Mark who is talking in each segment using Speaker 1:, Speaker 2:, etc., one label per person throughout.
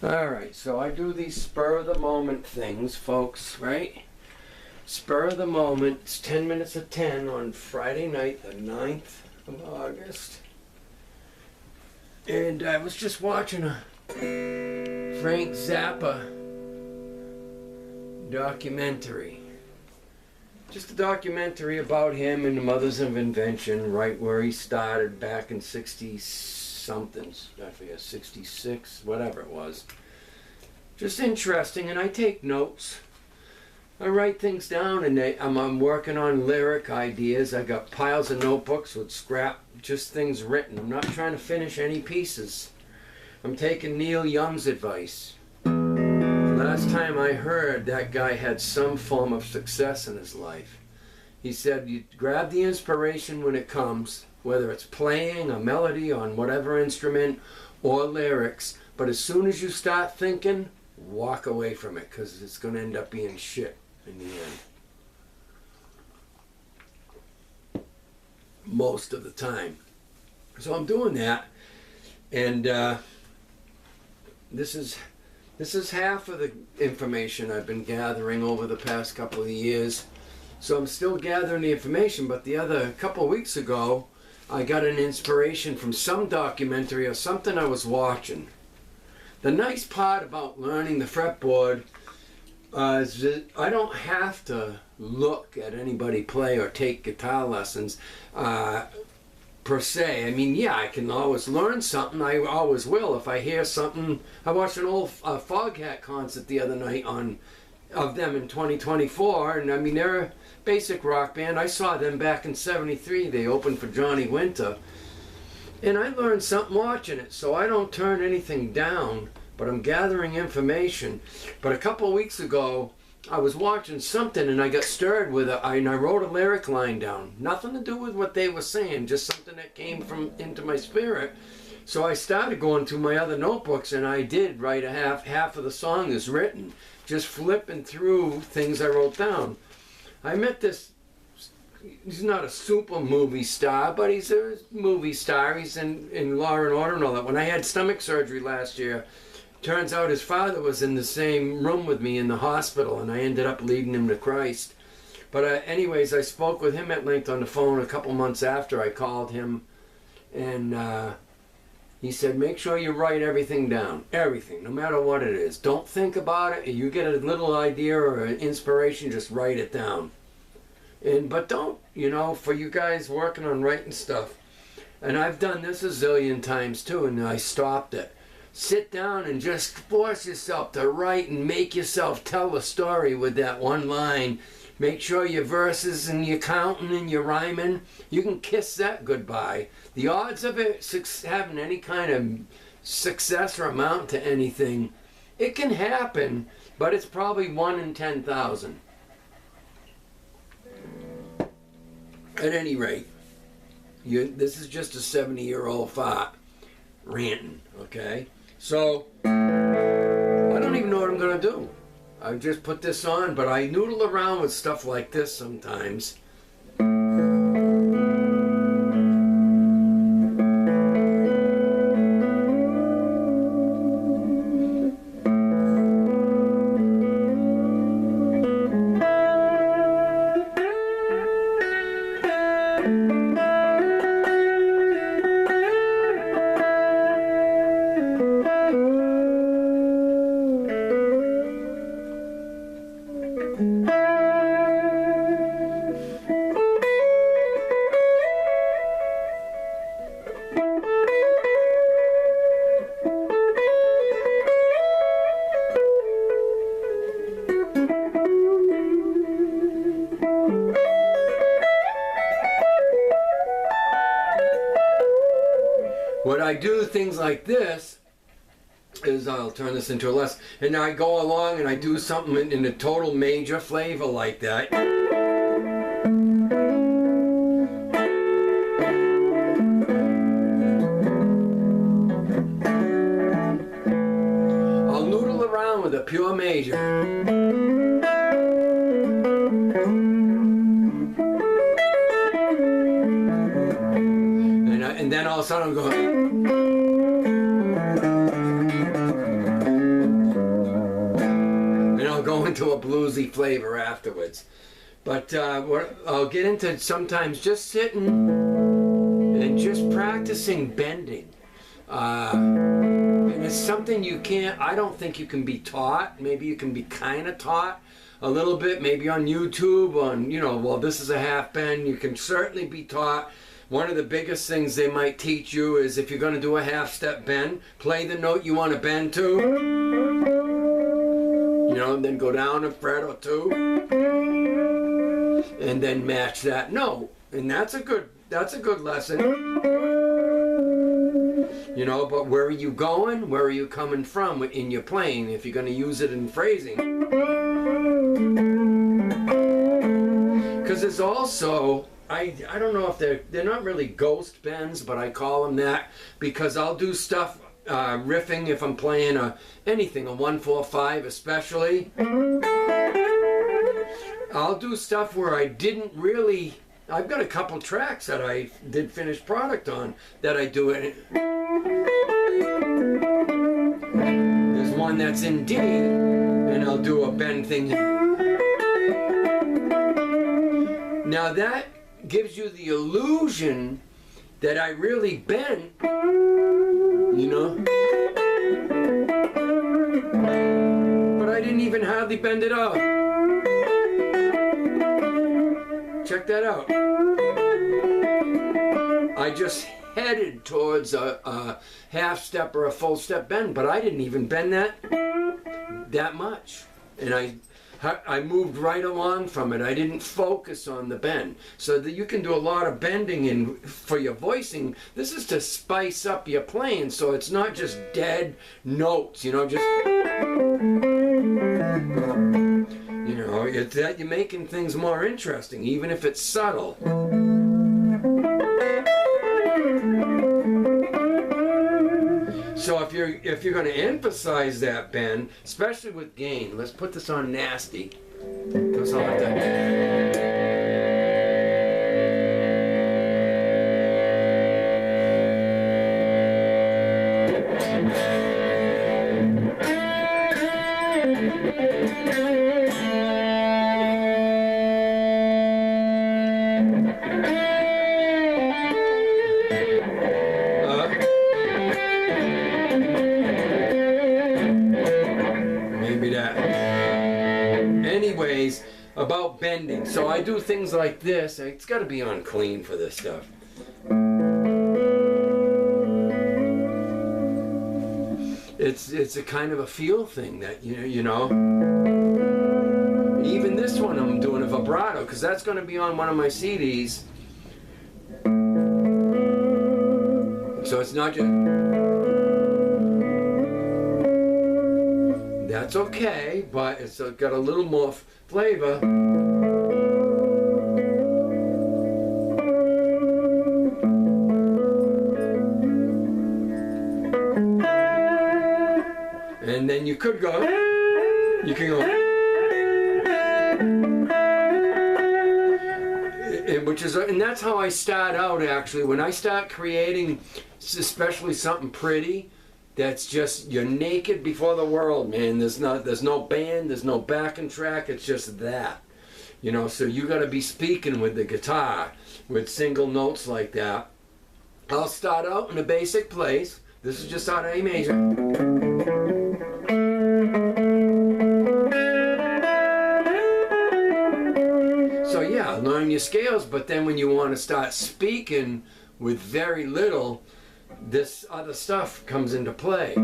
Speaker 1: Alright, so I do these spur of the moment things, folks, right? Spur of the moment, it's 10 minutes of 10 on Friday night, the 9th of August. And I was just watching a Frank Zappa documentary. Just a documentary about him and the Mothers of Invention, right where he started back in 60-somethings. I forget, 66, whatever it was. Just interesting, and I take notes. I write things down, and I'm working on lyric ideas. I got piles of notebooks with scrap, just things written. I'm not trying to finish any pieces. I'm taking Neil Young's advice. Last time I heard, that guy had some form of success in his life. He said, you grab the inspiration when it comes, whether it's playing a melody on whatever instrument or lyrics, but as soon as you start thinking, walk away from it, because it's going to end up being shit in the end. Most of the time. So I'm doing that, and this is half of the information I've been gathering over the past couple of years. So I'm still gathering the information, but the other couple of weeks ago, I got an inspiration from some documentary or something I was watching. The nice part about learning the fretboard is that I don't have to look at anybody play or take guitar lessons per se. I mean, yeah, I can always learn something. I always will. If I hear something, I watched an old Foghat concert the other night of them in 2024, and I mean, they're a basic rock band. I saw them back in '73. They opened for Johnny Winter, and I learned something watching it. So I don't turn anything down, but I'm gathering information. But a couple of weeks ago, I was watching something and I got stirred with it, and I wrote a lyric line down. Nothing to do with what they were saying, just something that came into my spirit. So I started going through my other notebooks, and I did write half of the song is written, just flipping through things I wrote down. I met this, he's not a super movie star, but he's a movie star. He's in Law and Order and all that. When I had stomach surgery last year, turns out his father was in the same room with me in the hospital, and I ended up leading him to Christ. But anyways, I spoke with him at length on the phone a couple months after I called him, and he said, make sure you write everything down. Everything, no matter what it is. Don't think about it. You get a little idea or an inspiration, just write it down. But don't, for you guys working on writing stuff, and I've done this a zillion times too, and I stopped it. Sit down and just force yourself to write and make yourself tell a story with that one line. Make sure your verses and your counting and your rhyming, you can kiss that goodbye. The odds of it having any kind of success or amount to anything, it can happen, but it's probably 1 in 10,000. At any rate, this is just a 70-year-old fart ranting, okay? So, I don't even know what I'm going to do. I just put this on, but I noodle around with stuff like this sometimes. When I do things like this, is I'll turn this into a lesson, and I go along and I do something in a total major flavor like that. I'll noodle around with a pure major. And then all of a sudden I'm going. go into a bluesy flavor afterwards. But I'll get into sometimes just sitting and just practicing bending. And it's something I don't think you can be taught. Maybe you can be kind of taught a little bit, maybe on YouTube, well, this is a half bend. You can certainly be taught. One of the biggest things they might teach you is if you're going to do a half step bend, play the note you want to bend to, and then go down a fret or two, and then match that note. And that's a good lesson. But where are you going? Where are you coming from in your playing if you're going to use it in phrasing? Because there's also, I don't know if they're not really ghost bends, but I call them that because I'll do stuff riffing if I'm playing anything, a 1-4-5 especially. I'll do stuff where I didn't really. I've got a couple tracks that I did finished product on that I do it. There's one that's in D, and I'll do a bend thing. Now that gives you the illusion that I really bend, but I didn't even hardly bend it out. Check that out. I just headed towards a half step or a full step bend, but I didn't even bend that much. And I moved right along from it. I didn't focus on the bend. So that you can do a lot of bending for your voicing. This is to spice up your playing, so it's not just dead notes, it's that you're making things more interesting, even if it's subtle. So if you're going to emphasize that bend, especially with gain, let's put this on nasty. Goes on like that. Anyways, about bending. So I do things like this. It's got to be on clean for this stuff. It's a kind of a feel thing that Even this one I'm doing a vibrato because that's going to be on one of my CDs. So it's not just. That's okay, but it's got a little more flavor. And then you can go, and that's how I start out actually. When I start creating, especially something pretty, that's just, you're naked before the world, man. There's no band, there's no backing track, it's just that. So you gotta be speaking with the guitar, with single notes like that. I'll start out in a basic place. This is just out of A major. So yeah, learn your scales, but then when you want to start speaking with very little, this other stuff comes into play.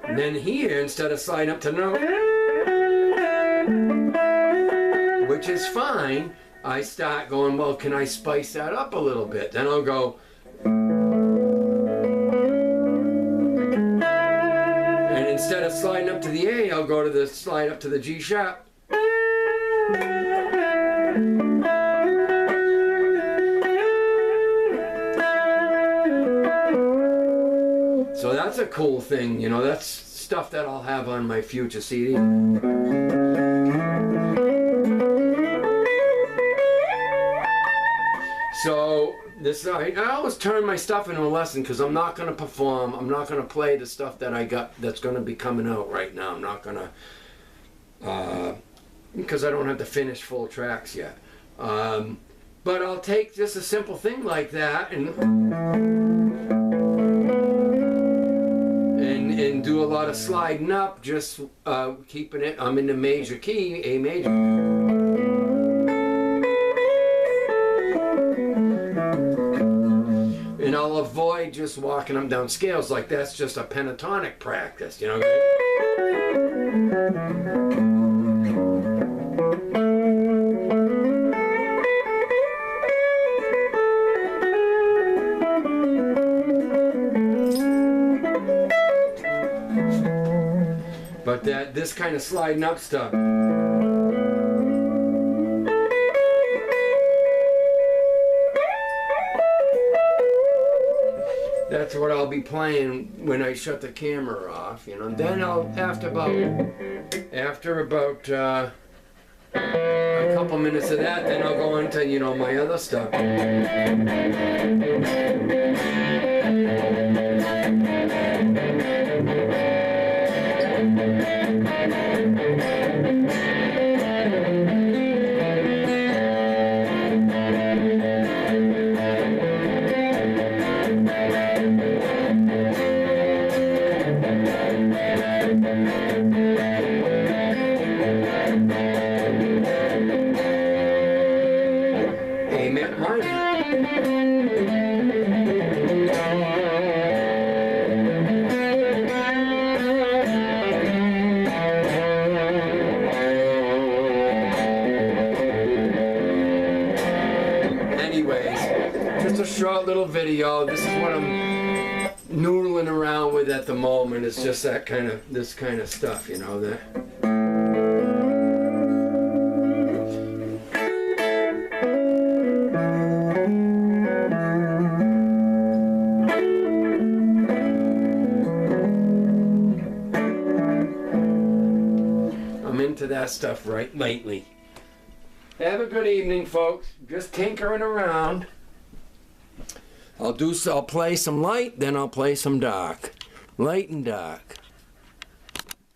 Speaker 1: And then here, instead of sliding up to note, which is fine, I start going, well, can I spice that up a little bit? Then I'll go, and instead of sliding up to the A, I'll go to the slide up to the G sharp. So that's a cool thing, that's stuff that I'll have on my future CD. So this I always turn my stuff into a lesson because I'm not going to perform. I'm not going to play the stuff that I got that's going to be coming out right now. I'm not going to because I don't have the finished full tracks yet. But I'll take just a simple thing like that and do a lot of sliding up, just keeping it. I'm in the major key, A major. And I'll avoid just walking them down scales like that's just a pentatonic practice, you know. But this kind of sliding up stuff. That's what I'll be playing when I shut the camera off, you know. Then I'll after about a couple minutes of that, then I'll go into, you know, my other stuff. Just a short little video. This is what I'm noodling around with at the moment. It's just that this kind of stuff, you know, that. I'm into that stuff right lately. Have a good evening, folks. Just tinkering around. I'll play some light, then I'll play some dark. Light and dark.